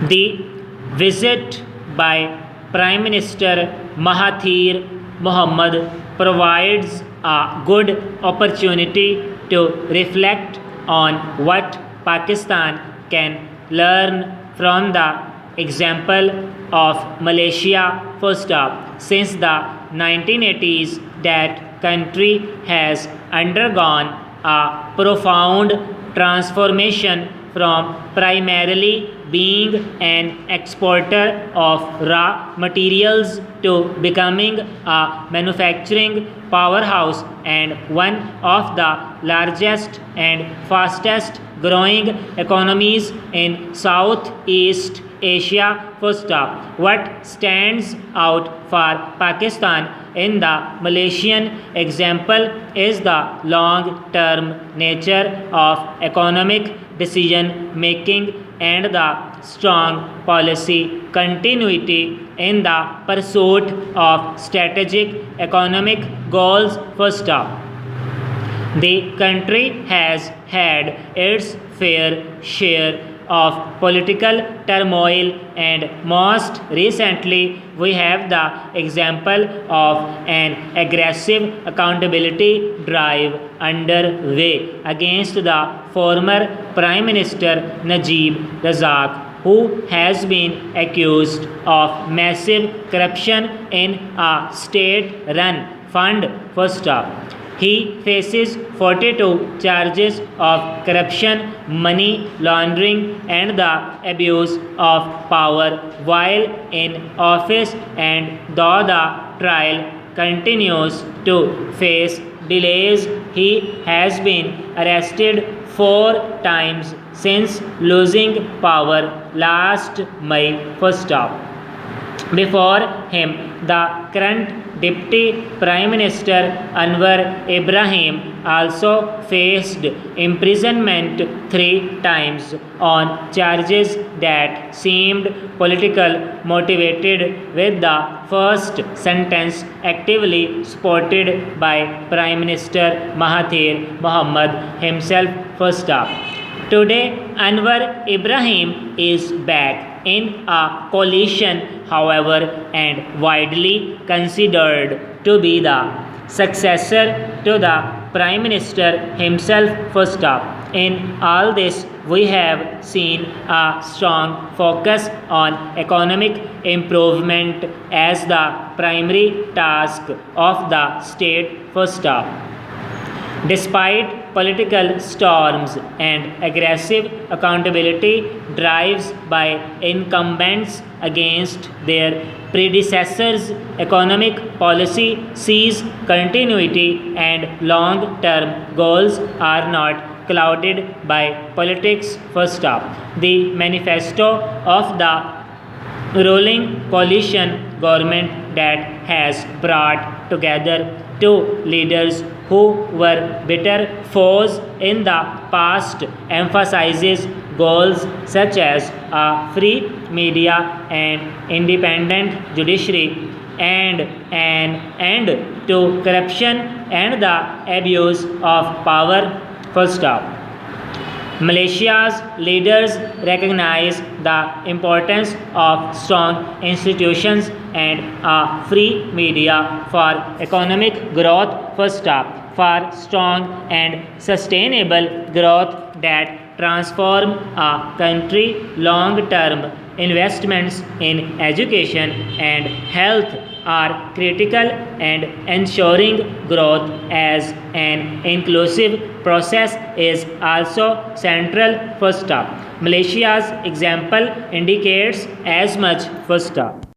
The visit by Prime Minister Mahathir Mohamad provides a good opportunity to reflect on what Pakistan can learn from the example of Malaysia. First up, since the 1980s, that country has undergone a profound transformation from primarily being an exporter of raw materials to becoming a manufacturing powerhouse and one of the largest and fastest growing economies in Southeast Asia. First up, what stands out for Pakistan in the Malaysian example is the long-term nature of economic decision making and the strong policy continuity in the pursuit of strategic economic goals. First up, the country has had its fair share of political turmoil, and most recently we have the example of an aggressive accountability drive underway against the former Prime Minister Najib Razak, who has been accused of massive corruption in a state-run fund. First up, he faces 42 charges of corruption, money laundering, and the abuse of power while in office, and though the trial continues to face delays, he has been arrested 4 times since losing power last May. First up, before him, the current Deputy Prime Minister Anwar Ibrahim also faced imprisonment 3 times on charges that seemed political motivated, with the first sentence actively supported by Prime Minister Mahathir Mohamad himself. First up, today Anwar Ibrahim is back in a coalition, however, and widely considered to be the successor to the Prime Minister himself. First up, in all this we have seen a strong focus on economic improvement as the primary task of the state. First up, despite political storms and aggressive accountability drives by incumbents against their predecessors, economic policy sees continuity and long-term goals are not clouded by politics. First up, the manifesto of the ruling coalition government that has brought together 2 leaders who were bitter foes in the past emphasizes goals such as a free media and independent judiciary and an end to corruption and the abuse of power. First up, Malaysia's leaders recognize the importance of strong institutions and a free media for economic growth. First up, for strong and sustainable growth that transform a country, long-term investments in education and health are critical, and ensuring growth as an inclusive process is also central. First up, Malaysia's example indicates as much. First up,